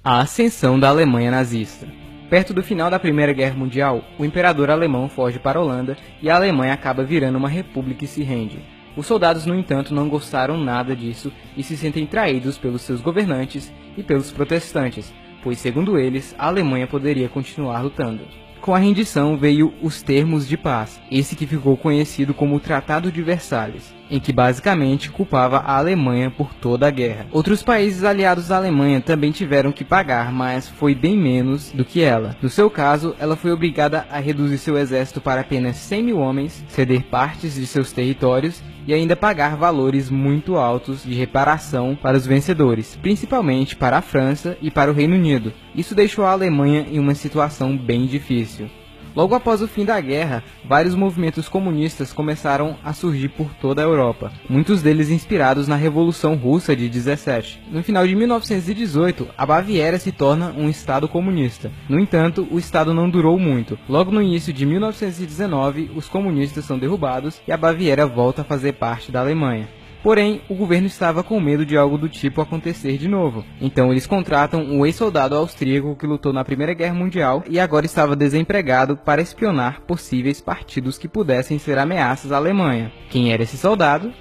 A ascensão da Alemanha nazista. Perto do final da Primeira Guerra Mundial, o imperador alemão foge para a Holanda e a Alemanha acaba virando uma república e se rende. Os soldados, no entanto, não gostaram nada disso e se sentem traídos pelos seus governantes e pelos protestantes, pois, segundo eles, a Alemanha poderia continuar lutando. Com a rendição veio os termos de paz, esse que ficou conhecido como o Tratado de Versalhes, em que basicamente culpava a Alemanha por toda a guerra. Outros países aliados à Alemanha também tiveram que pagar, mas foi bem menos do que ela. No seu caso, ela foi obrigada a reduzir seu exército para apenas 100 mil homens, ceder partes de seus territórios e ainda pagar valores muito altos de reparação para os vencedores, principalmente para a França e para o Reino Unido. Isso deixou a Alemanha em uma situação bem difícil. Logo após o fim da guerra, vários movimentos comunistas começaram a surgir por toda a Europa, muitos deles inspirados na Revolução Russa de 17. No final de 1918, a Baviera se torna um estado comunista. No entanto, o estado não durou muito. Logo no início de 1919, os comunistas são derrubados e a Baviera volta a fazer parte da Alemanha. Porém, o governo estava com medo de algo do tipo acontecer de novo. Então eles contratam um ex-soldado austríaco que lutou na Primeira Guerra Mundial e agora estava desempregado para espionar possíveis partidos que pudessem ser ameaças à Alemanha. Quem era esse soldado?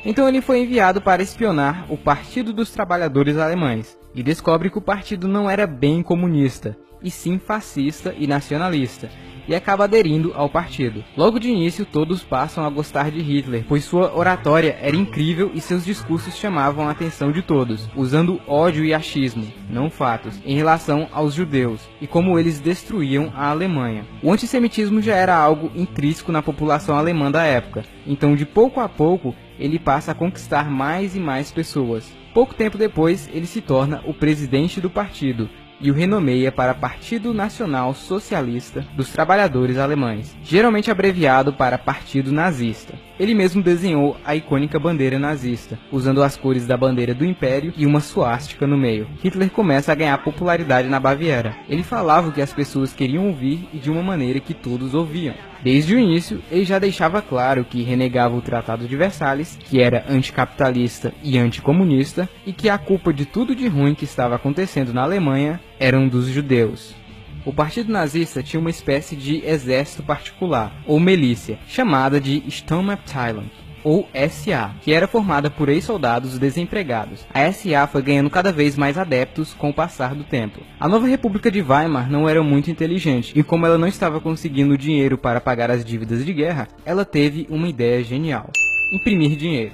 Então ele foi enviado para espionar o Partido dos Trabalhadores Alemães e descobre que o partido não era bem comunista, e sim fascista e nacionalista, e acaba aderindo ao partido. Logo de início, todos passam a gostar de Hitler, pois sua oratória era incrível e seus discursos chamavam a atenção de todos, usando ódio e achismo, não fatos, em relação aos judeus, e como eles destruíam a Alemanha. O antissemitismo já era algo intrínseco na população alemã da época, então de pouco a pouco, ele passa a conquistar mais e mais pessoas. Pouco tempo depois, ele se torna o presidente do partido, e o renomeia para Partido Nacional Socialista dos Trabalhadores Alemães, geralmente abreviado para Partido Nazista. Ele mesmo desenhou a icônica bandeira nazista, usando as cores da bandeira do Império e uma suástica no meio. Hitler começa a ganhar popularidade na Baviera. Ele falava o que as pessoas queriam ouvir e de uma maneira que todos ouviam. Desde o início, ele já deixava claro que renegava o Tratado de Versalhes, que era anticapitalista e anticomunista, e que a culpa de tudo de ruim que estava acontecendo na Alemanha eram dos judeus. O partido nazista tinha uma espécie de exército particular, ou milícia, chamada de Sturmabteilung, ou SA, que era formada por ex-soldados desempregados. A SA foi ganhando cada vez mais adeptos com o passar do tempo. A nova República de Weimar não era muito inteligente, e como ela não estava conseguindo dinheiro para pagar as dívidas de guerra, ela teve uma ideia genial: imprimir dinheiro.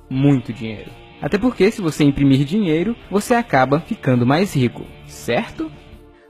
Muito dinheiro. Até porque se você imprimir dinheiro, você acaba ficando mais rico, certo?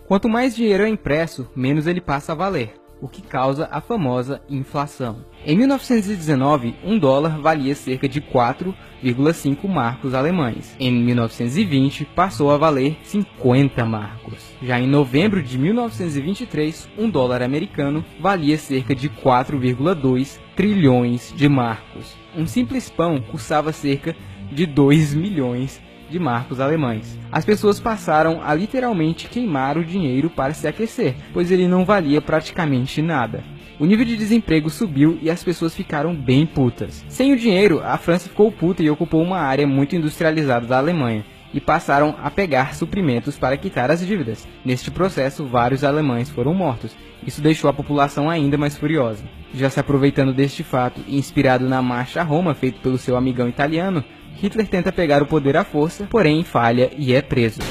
Quanto mais dinheiro é impresso, menos ele passa a valer, o que causa a famosa inflação. Em 1919, um dólar valia cerca de 4,5 marcos alemães. Em 1920, passou a valer 50 marcos. Já em novembro de 1923, um dólar americano valia cerca de 4,2 trilhões de marcos. Um simples pão custava cerca de 2 milhões de marcos alemães. As pessoas passaram a literalmente queimar o dinheiro para se aquecer, pois ele não valia praticamente nada. O nível de desemprego subiu e as pessoas ficaram bem putas. Sem o dinheiro, a França ficou puta e ocupou uma área muito industrializada da Alemanha, e passaram a pegar suprimentos para quitar as dívidas. Neste processo, vários alemães foram mortos. Isso deixou a população ainda mais furiosa. Já se aproveitando deste fato e inspirado na Marcha a Roma feito pelo seu amigão italiano, Hitler tenta pegar o poder à força, porém falha e é preso.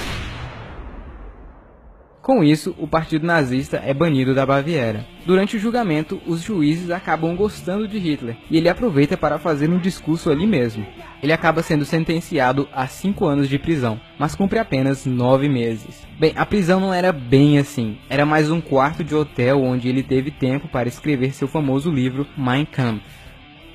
Com isso, o partido nazista é banido da Baviera. Durante o julgamento, os juízes acabam gostando de Hitler, e ele aproveita para fazer um discurso ali mesmo. Ele acaba sendo sentenciado a 5 anos de prisão, mas cumpre apenas 9 meses. Bem, a prisão não era bem assim, era mais um quarto de hotel onde ele teve tempo para escrever seu famoso livro Mein Kampf.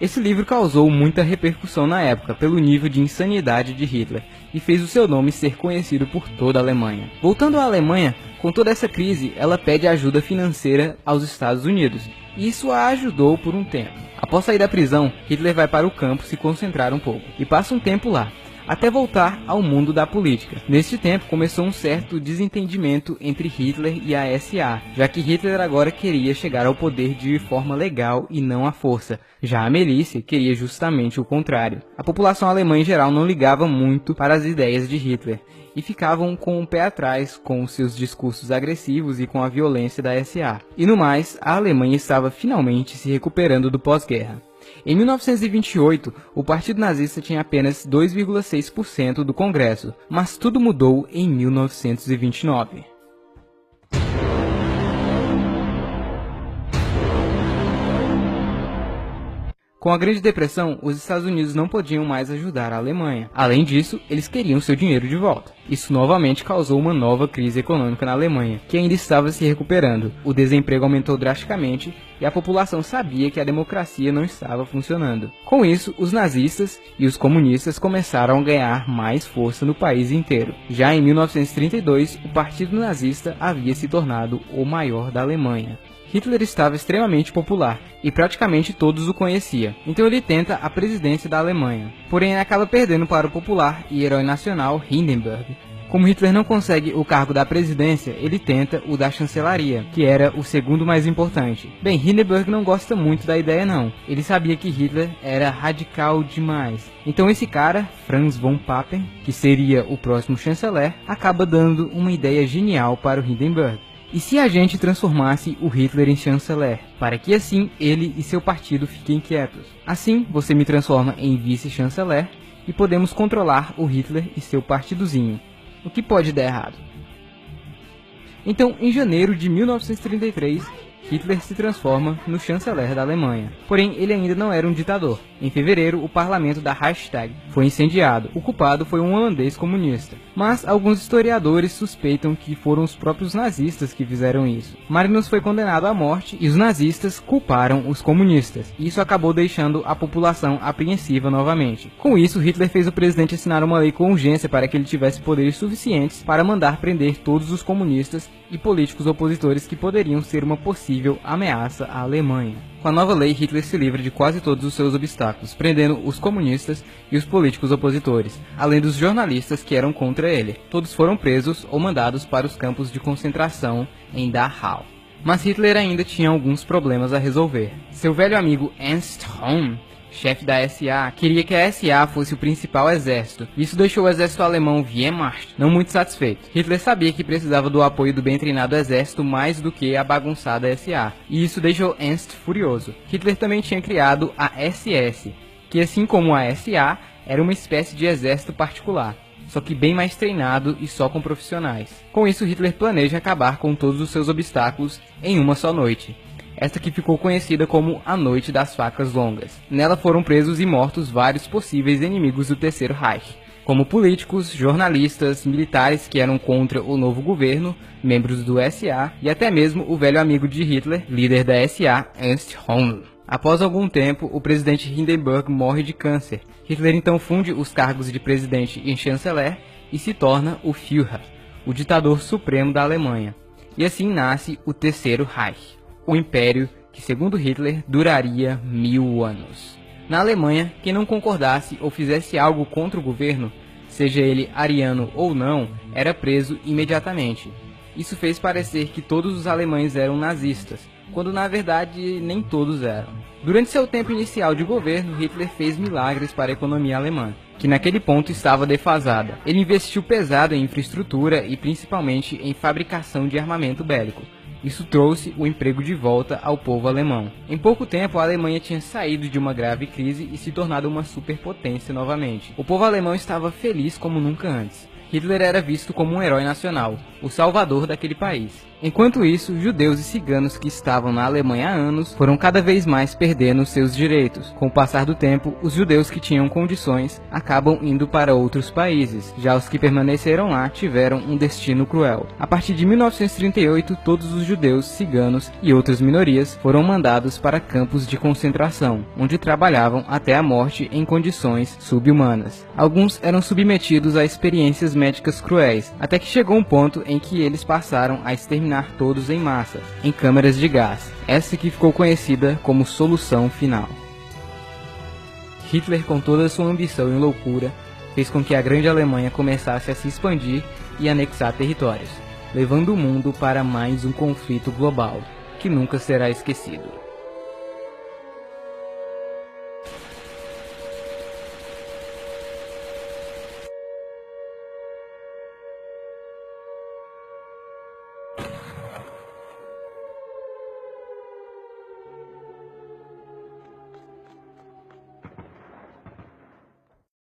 Esse livro causou muita repercussão na época pelo nível de insanidade de Hitler e fez o seu nome ser conhecido por toda a Alemanha. Voltando à Alemanha, com toda essa crise, ela pede ajuda financeira aos Estados Unidos, e isso a ajudou por um tempo. Após sair da prisão, Hitler vai para o campo se concentrar um pouco, e passa um tempo lá. até voltar ao mundo da política. Neste tempo começou um certo desentendimento entre Hitler e a SA, já que Hitler agora queria chegar ao poder de forma legal e não à força. Já a milícia queria justamente o contrário. A população alemã em geral não ligava muito para as ideias de Hitler e ficavam com o pé atrás com seus discursos agressivos e com a violência da SA. E no mais, a Alemanha estava finalmente se recuperando do pós-guerra. Em 1928, o Partido Nazista tinha apenas 2,6% do Congresso, mas tudo mudou em 1929. Com a Grande Depressão, os Estados Unidos não podiam mais ajudar a Alemanha. Além disso, eles queriam seu dinheiro de volta. Isso novamente causou uma nova crise econômica na Alemanha, que ainda estava se recuperando. O desemprego aumentou drasticamente e a população sabia que a democracia não estava funcionando. Com isso, os nazistas e os comunistas começaram a ganhar mais força no país inteiro. Já em 1932, o Partido Nazista havia se tornado o maior da Alemanha. Hitler estava extremamente popular e praticamente todos o conheciam, então ele tenta a presidência da Alemanha. Porém, ele acaba perdendo para o popular e herói nacional Hindenburg. Como Hitler não consegue o cargo da presidência, ele tenta o da chancelaria, que era o segundo mais importante. Bem, Hindenburg não gosta muito da ideia não. Ele sabia que Hitler era radical demais. Então esse cara, Franz von Papen, que seria o próximo chanceler, acaba dando uma ideia genial para o Hindenburg. E se a gente transformasse o Hitler em chanceler, para que assim ele e seu partido fiquem quietos? Assim, você me transforma em vice-chanceler e podemos controlar o Hitler e seu partidozinho. O que pode dar errado? Então, em janeiro de 1933, Hitler se transforma no chanceler da Alemanha. Porém, ele ainda não era um ditador. Em fevereiro, o parlamento da Reichstag foi incendiado. O culpado foi um holandês comunista. Mas alguns historiadores suspeitam que foram os próprios nazistas que fizeram isso. Marinus foi condenado à morte e os nazistas culparam os comunistas. Isso acabou deixando a população apreensiva novamente. Com isso, Hitler fez o presidente assinar uma lei com urgência para que ele tivesse poderes suficientes para mandar prender todos os comunistas e políticos opositores que poderiam ser uma possível ameaça à Alemanha. Com a nova lei, Hitler se livra de quase todos os seus obstáculos, prendendo os comunistas e os políticos opositores, além dos jornalistas que eram contra ele. Todos foram presos ou mandados para os campos de concentração em Dachau. Mas Hitler ainda tinha alguns problemas a resolver. Seu velho amigo Ernst Röhm, chefe da SA, queria que a SA fosse o principal exército. Isso deixou o exército alemão Wehrmacht não muito satisfeito. Hitler sabia que precisava do apoio do bem treinado exército mais do que a bagunçada SA, e isso deixou Ernst furioso. Hitler também tinha criado a SS, que assim como a SA, era uma espécie de exército particular, só que bem mais treinado e só com profissionais. Com isso, Hitler planeja acabar com todos os seus obstáculos em uma só noite. Esta que ficou conhecida como a Noite das Facas Longas. Nela foram presos e mortos vários possíveis inimigos do Terceiro Reich, como políticos, jornalistas, militares que eram contra o novo governo, membros do SA e até mesmo o velho amigo de Hitler, líder da SA, Ernst Röhm. Após algum tempo, o presidente Hindenburg morre de câncer. Hitler então funde os cargos de presidente e chanceler e se torna o Führer, o ditador supremo da Alemanha. E assim nasce o Terceiro Reich, o império que, segundo Hitler, duraria 1000 anos. Na Alemanha, quem não concordasse ou fizesse algo contra o governo, seja ele ariano ou não, era preso imediatamente. Isso fez parecer que todos os alemães eram nazistas, quando na verdade nem todos eram. Durante seu tempo inicial de governo, Hitler fez milagres para a economia alemã, que naquele ponto estava defasada. Ele investiu pesado em infraestrutura e principalmente em fabricação de armamento bélico. Isso trouxe o emprego de volta ao povo alemão. Em pouco tempo, a Alemanha tinha saído de uma grave crise e se tornado uma superpotência novamente. O povo alemão estava feliz como nunca antes. Hitler era visto como um herói nacional, o salvador daquele país. Enquanto isso, judeus e ciganos que estavam na Alemanha há anos foram cada vez mais perdendo seus direitos. Com o passar do tempo, os judeus que tinham condições acabam indo para outros países. Já os que permaneceram lá tiveram um destino cruel. A partir de 1938, todos os judeus, ciganos e outras minorias foram mandados para campos de concentração, onde trabalhavam até a morte em condições subhumanas. Alguns eram submetidos a experiências médicas cruéis, até que chegou um ponto em que eles passaram a exterminar todos em massa, em câmeras de gás. Essa que ficou conhecida como solução final. Hitler, com toda a sua ambição e loucura, fez com que a Grande Alemanha começasse a se expandir e anexar territórios, levando o mundo para mais um conflito global, que nunca será esquecido.